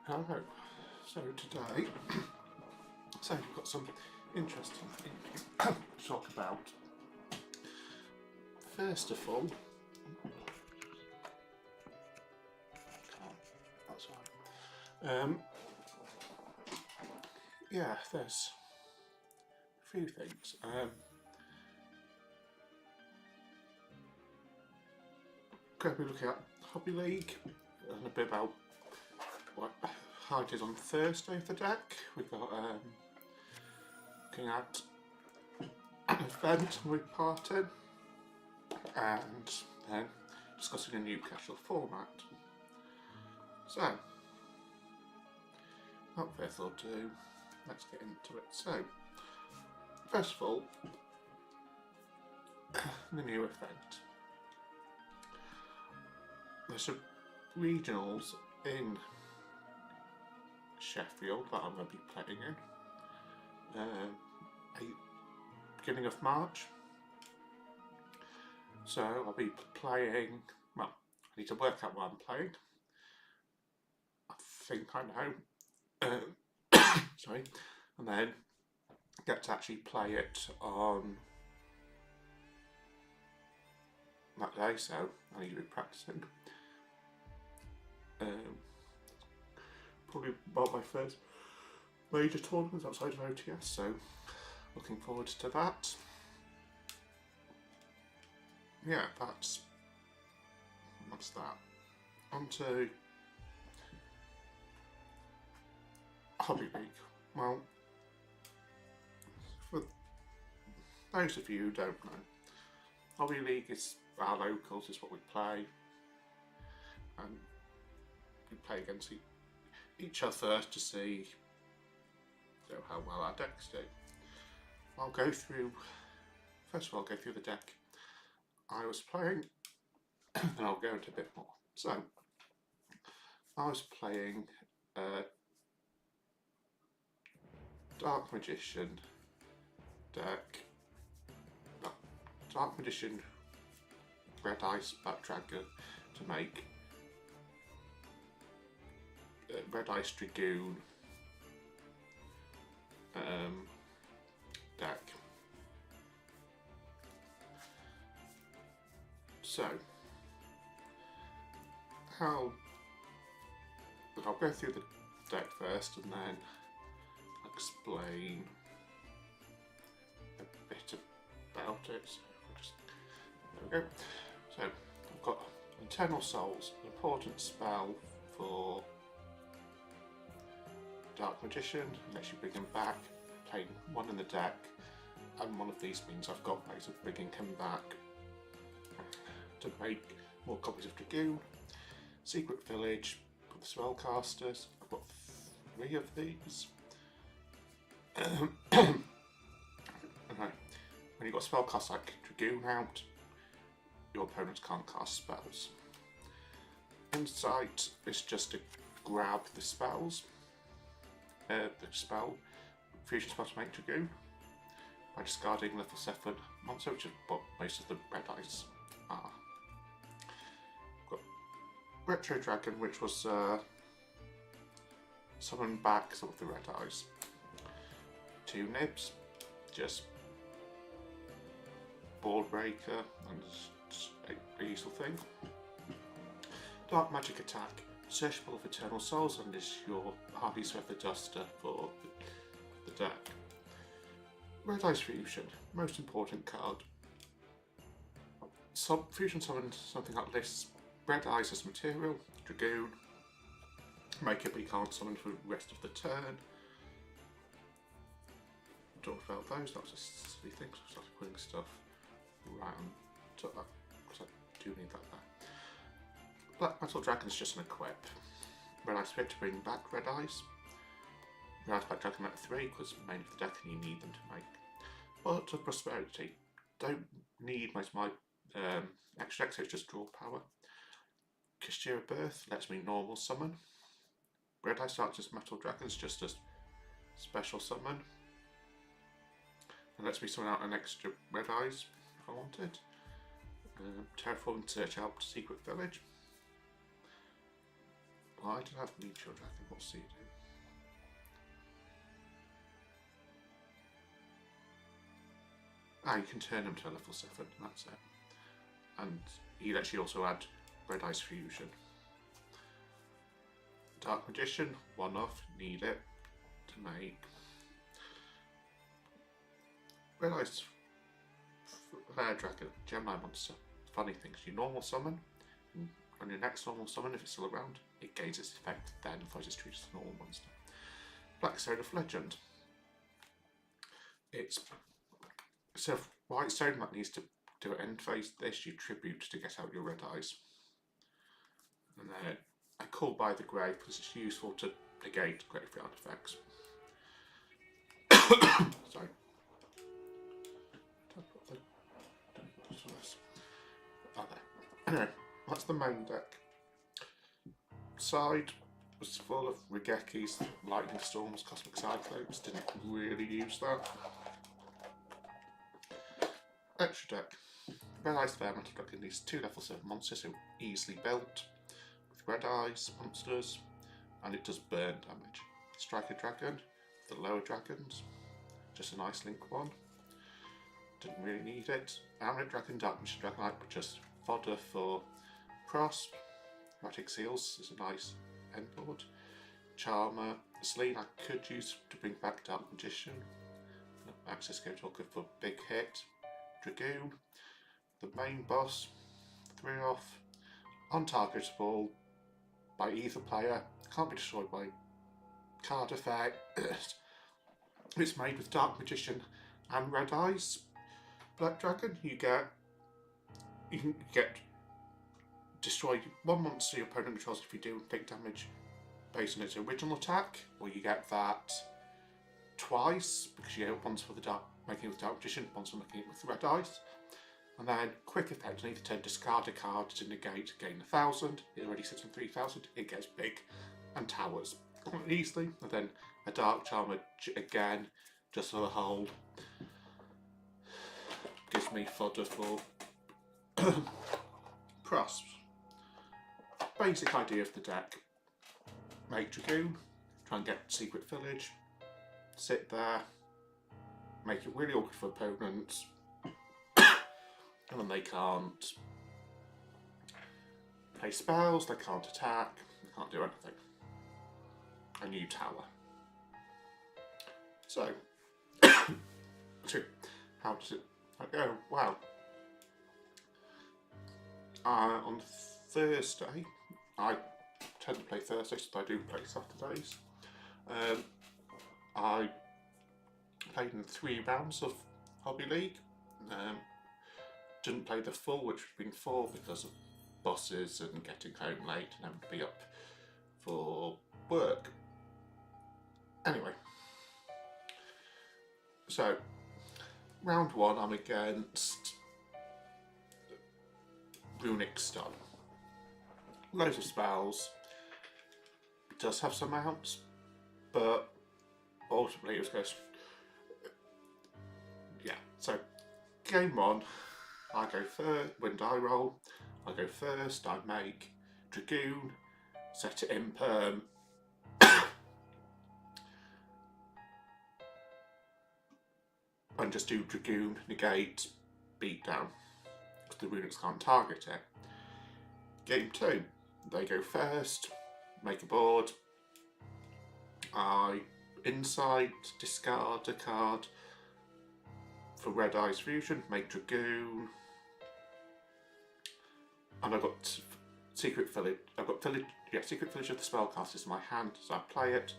Hello. So today, we've got some interesting things to talk about. First of all, that's right. Yeah, there's a few things. Going to be looking at Hobby League and a bit about how it is on Thursday of the deck. We've got looking at an event we're part in, and then discussing a new casual format. So, without further ado, let's get into it. So, first of all, the new event. There's some regionals in Sheffield that I'm going to be playing in, beginning of March. So I'll be playing, well, I need to work out what I'm playing. I think I know. Sorry. And then get to actually play it on that day, so I need to be practicing. Probably one of my first major tournaments outside of OTS, so looking forward to that. Yeah, that's that. On to Hobby League. Well, for those of you who don't know, Hobby League is our locals, is what we play, and we play against each other to see how well our decks do. I'll go through, first of all, I'll go through the deck I was playing, and I'll go into a bit more. So, I was playing Dark Magician deck, Dark Magician Red Ice Bat Dragon to make Red Ice Dragoon deck. So, I'll go through the deck first and then explain a bit about it. So there we go. So I've got Eternal Souls, an important spell for Dark Magician. Lets you bring him back, playing one in the deck, and one of these means I've got ways of bringing him back to make more copies of Dragoon. Secret Village for the spellcasters. I've got 3 of these. Okay. When you've got spellcasters like Dragoon out, your opponents can't cast spells. Insight is just to grab the spells, the fusion spell to make Dragoon, by discarding level 7 monster, which is what most of the Red Ice are. Got Retro Dragon, which was summoned back some of the Red Ice. 2 nibs, just board breaker and a useful thing. Dark Magic Attack, search full of Eternal Souls and is your Harvey's Feather Duster for the deck. Red Ice Fusion, most important card. Fusion summon something that lists Red Ice as material, Dragoon, make it but you can't summon for the rest of the turn. Talked about those, that was a silly thing, so I started putting stuff around to that, because I do need that back. Black Metal Dragon is just an equip. Red Ice Spirit to bring back Red Ice. Red Ice Black Dragon at 3 because main of the deck and you need them to make. But of Prosperity, don't need most of my extra decks, so it's just draw power. Kishira Birth lets me normal summon. Red Ice Arctis Metal Dragon is just a special summon. And lets me summon out an extra Red Eyes if I wanted. Terraform and search out Secret Village. Well, I don't have Meteor Dragon. What's he do? You can turn him to a level 7, that's it. And he actually also add Red Eyes Fusion. Dark Magician, 1 off, need it to make. Red Eyes Flare Dragon, Gemini monster. Funny things, you normal summon, and on your next normal summon, if it's still around, it gains its effect then, otherwise it's treated as a normal monster. Black Stone of Legend. It's so White Stone that needs to do an end phase this, you tribute to get out your Red Eyes. And then I call by the Grave because it's useful to negate graveyard effects. Sorry. Oh, there. Anyway, that's the main deck. Side was full of Regekis, Lightning Storms, Cosmic Cyclones. Didn't really use that. Extra deck. Red Eyes Fair Metal Dragon needs 2 level 7 monsters who are easily built with Red Eyes monsters, and it does burn damage. Striker Dragon, the lower dragons, just a nice link one. Didn't really need it. Amulet Dragon, Dark Magician Dragonite, but just fodder for Prosp. Erratic Seals is a nice end board. Charmer, Selene I could use to bring back Dark Magician. Access Go Talker for big hit. Dragoon, the main boss, 3 off, untargetable by either player, can't be destroyed by card effect. It's made with Dark Magician and Red Eyes. Black Dragon, you can get destroy 1 monster your opponent controls if you do take damage based on its original attack, or you get that twice because you get once for the making it with Dark Magician, once for making it with Red Eyes. And then quick effect, on either turn discard a card to negate, gain 1000. It already sits on 3000, it gets big and towers easily. And then a Dark Charmer again, just for the whole, gives me fodder for Prosp. Basic idea of the deck. Make Dragoon, try and get Secret Village, sit there, make it really awkward for opponents, and then they can't play spells, they can't attack, they can't do anything. A new tower. So, how does it go? Well, on Thursday, I tend to play Thursdays, but I do play Saturdays. I played in 3 rounds of Hobby League. Didn't play the full, which would have been 4 because of buses and getting home late and having to be up for work. Anyway, so round 1 I'm against Runic Stun. Loads of spells. It does have some mounts, but ultimately it was going to... Yeah, so game 1, I go first, when die roll, I go first, I make Dragoon, set it in perm, and just do Dragoon, negate, beat down, because the Runics can't target it. Game 2, they go first, make a board, I insight, discard a card for Red Eyes Fusion, make Dragoon, and I've got Secret Village. I've got Secret Village of the Spellcasters in my hand, so I play it.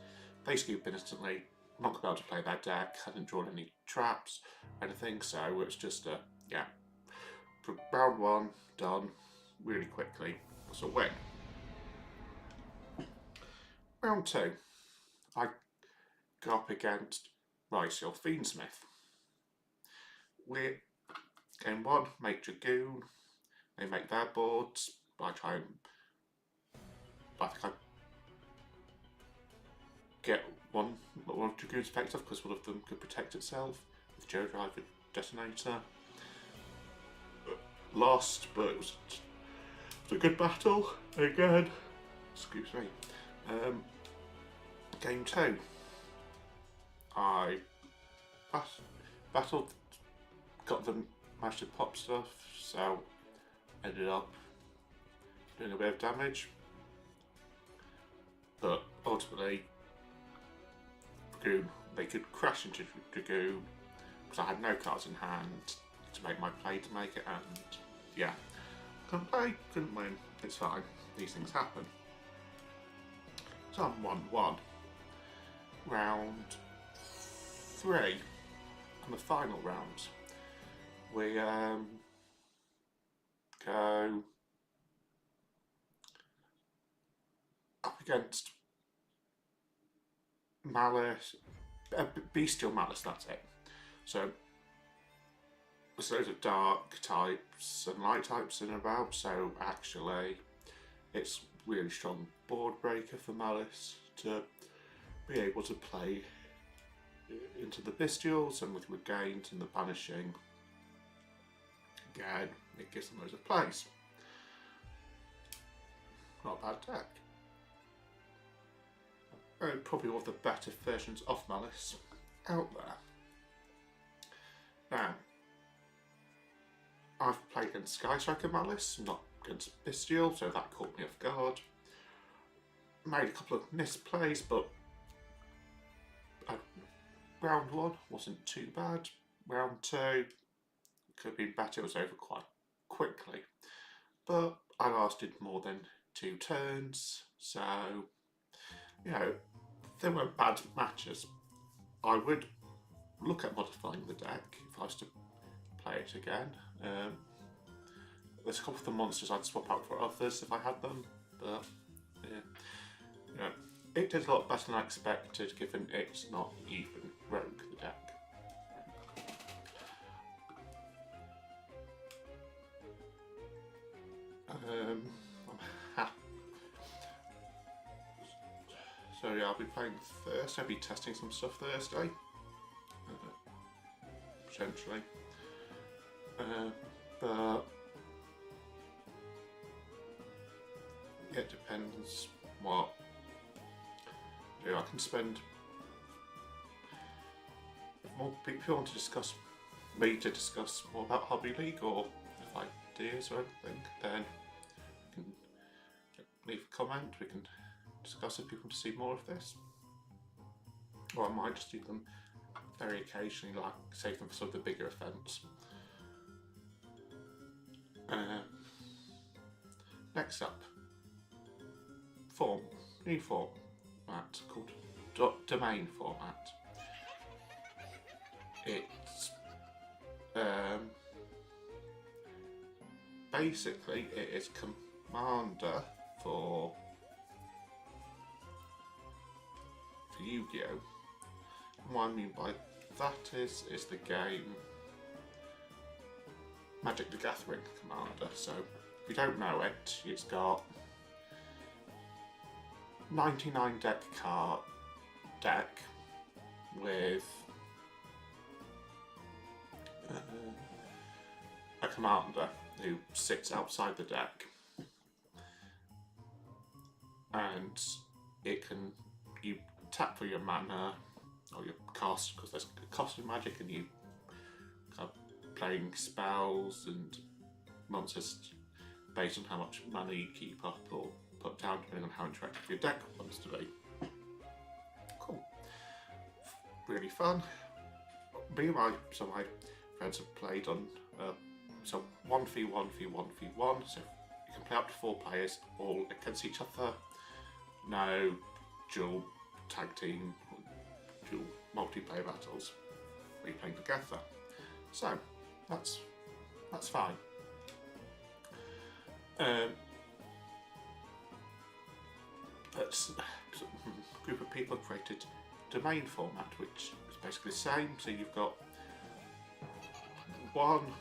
They scoop instantly. I'm not going to be able to play their deck. I hadn't drawn any traps, anything, so it's just a round 1 done really quickly. It's a win. Round 2, I go up against Rysiel Fiendsmith. Game 1, make Dragoon. They make their boards. I try and... I think I get one of Dragoon's effects off because one of them could protect itself with Joe Driver Detonator. Lost, but it was a good battle again. excuse me. Game 2. I battled, got them, managed to pop stuff, so ended up doing a bit of damage. But ultimately, Dragoon, they could crash into Dragoon because I had no cards in hand to make my play to make it, and yeah, couldn't play, couldn't win. It's fine, these things happen. So I'm 1-1. Round 3, and the final round, we go up against Malice, Bestial Malice, that's it. So there's loads of dark types and light types in about, so actually it's really strong board breaker for Malice to be able to play into the Bestials, and with Regained and the Banishing, again, it gives them loads of plays. Not a bad deck. Probably one of the better versions of Malice out there. Now, I've played against Sky Striker Malice, not against Bestial, so that caught me off guard. Made a couple of misplays, but round 1 wasn't too bad. Round 2 could have been better, it was over quite quickly. But I lasted more than 2 turns, so, you know, they weren't bad matches. I would look at modifying the deck if I was to play it again. There's a couple of the monsters I'd swap out for others if I had them, but yeah, you know, it did a lot better than I expected, given it's not even rogue, the deck. So yeah, I'll be playing Thursday. I'll be testing some stuff Thursday, potentially. But it depends what. Yeah, I can spend. If more people want to discuss more about Hobby League or if ideas or anything, then you can leave a comment. We can discuss if people want to see more of this, or I might just do them very occasionally, like save them for some of the bigger events. Next up, new format called domain format. It's basically it is Commander for Yu-Gi-Oh! And what I mean by that is the game Magic the Gathering Commander. So if you don't know it, it's got 99 deck with a commander who sits outside the deck, and you tap for your mana or your cost, because there's a cost in Magic, and you are playing spells and monsters based on how much mana you keep up or put down, depending on how interactive your deck wants to be. Cool. Really fun. Some of my friends have played on 1v1v1v1, so you can play up to 4 players all against each other. No dual tag team, dual multiplayer battles where you're playing together. So that's fine. But a group of people have created domain format, which is basically the same. So you've got one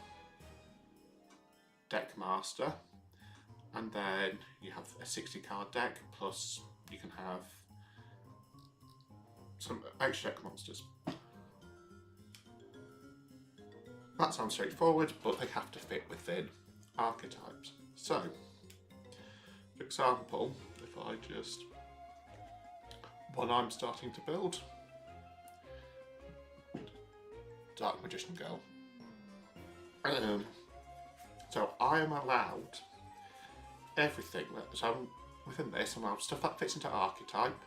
deck master, and then you have a 60 card deck, plus you can have some extra deck monsters. That sounds straightforward, but they have to fit within archetypes. So, for example, if by just one I'm starting to build. Dark Magician Girl. So I am allowed everything so within this. I'm allowed stuff that fits into archetype,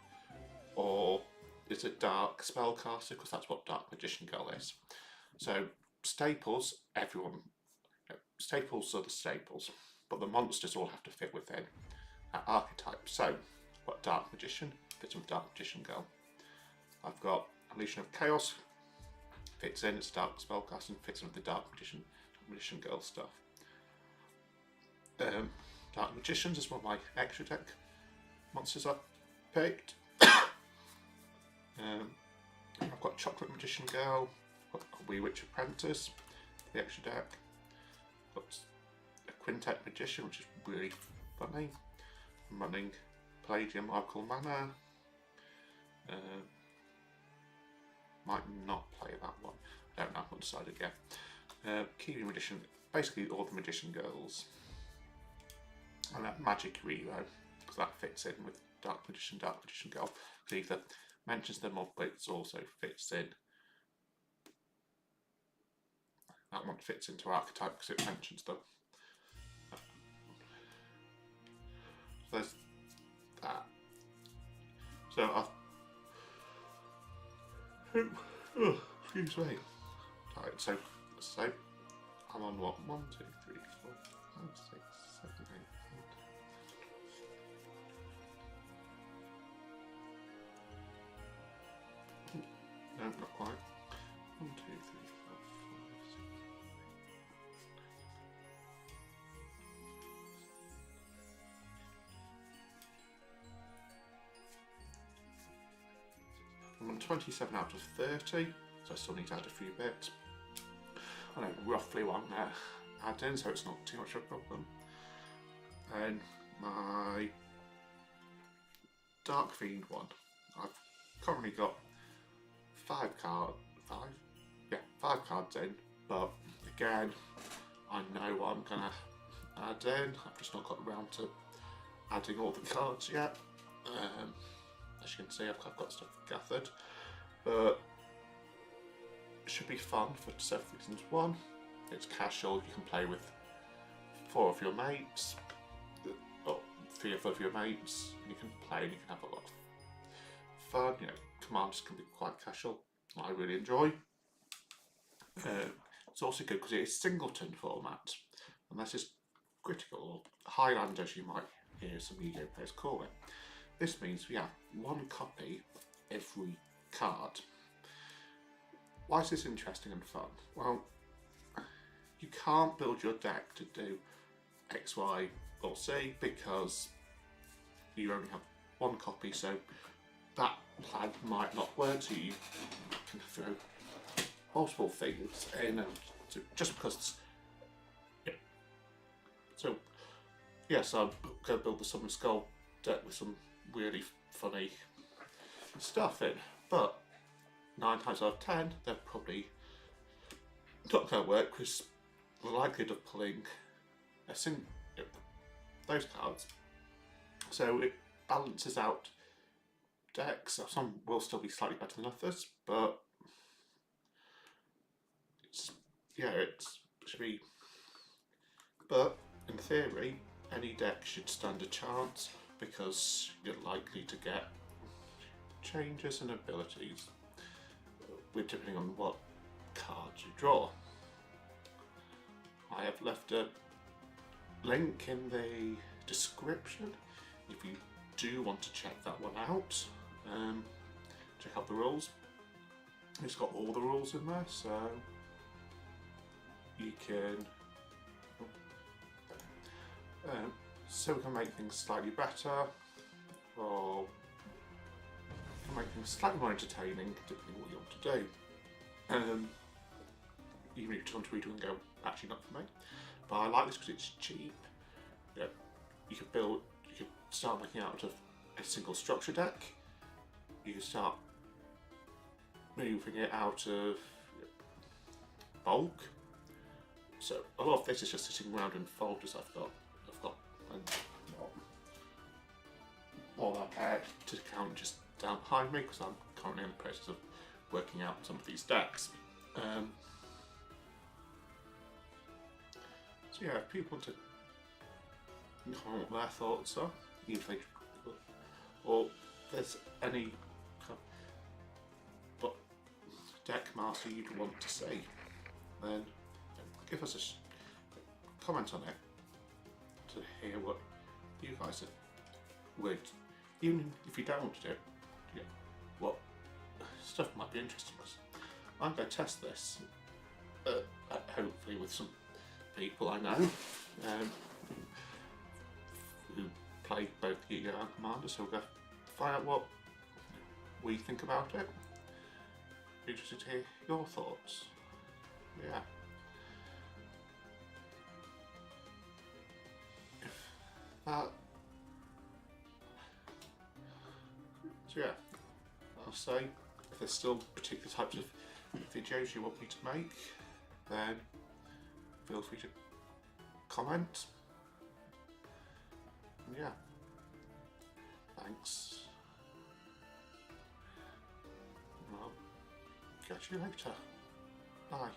or is a dark spellcaster, because that's what Dark Magician Girl is. So staples, staples are the staples, but the monsters all have to fit within that archetype. So what Dark Magician fits with Dark Magician Girl. I've got Unleashing of Chaos, fits in, it's dark spellcasting, fits in with the Dark Magician Girl stuff. Dark Magicians is one of my extra deck monsters I've picked. I've got Chocolate Magician Girl, I've got a Wee Witch Apprentice, the extra deck. I've got a Quintet Magician, which is really funny. I'm running Palladium Oracle Mana. Might not play that one. I don't know, I haven't decided yet. Kiwi Magician, basically all the Magician Girls. And that Magic Hero, because that fits in with Dark Magician Girl. It either mentions them or it also fits in. That one fits into archetype because it mentions them. So there's that. So excuse me. Right, so I'm on what? 1, 2, 3, 4, 5, 6, 7, 8. No, not quite. 1, 2, 3, 4, 5, 6. I'm on 27 out of 30, so I still need to add a few bits. I know roughly what I'm going to add in, so it's not too much of a problem. And my Dark Fiend one, I've currently got 5 cards in, but again, I know what I'm going to add in. I've just not got around to adding all the cards yet. As you can see, I've got stuff gathered, but it should be fun for several reasons. One, it's casual, you can play with 4 of your mates, or 3 of your mates, you can play and you can have a lot of fun. You know, commanders can be quite casual, I really enjoy. It's also good because it is singleton format, and this is critical, or Highland as you might hear some Yu-Gi-Oh players call it. This means we have 1 copy of every card. Why is this interesting and fun? Well, you can't build your deck to do X, Y or Z because you only have 1 copy, so that plan might not work, so you can throw multiple things in, and just because so yes, I'm going to build the Summon Skull deck with some really funny stuff in, but 9 times out of 10 they're probably not going to work because the likelihood of pulling those cards, so it balances out decks. Some will still be slightly better than others, but it should be. But in theory, any deck should stand a chance because you're likely to get changes and abilities, depending on what cards you draw. I have left a link in the description if you do want to check that one out. Check out the rules. It's got all the rules in there, so you can so we can make things slightly better, or can make things slightly more entertaining depending on what you want to do. Even if you just want to read it and go, actually not for me. But I like this because it's cheap. You could start making out of a single structure deck. You can start moving it out of bulk. So a lot of this is just sitting around in folders I've got all that to count just down behind me because I'm currently in the process of working out some of these decks. So yeah, if people want to comment what their thoughts are, either or there's any but deck master you'd want to see, then give us a comment on it to hear what you guys would, even if you don't want to do it, what stuff might be interesting, because I'm going to test this hopefully with some people I know who play both Yu-Gi-Oh! And Commander, so we'll go find out what we think about it. Be interested to hear your thoughts. Yeah. So yeah, I'll say if there's still particular types of videos you want me to make, then feel free to comment. And yeah, thanks. Well, catch you later. Bye.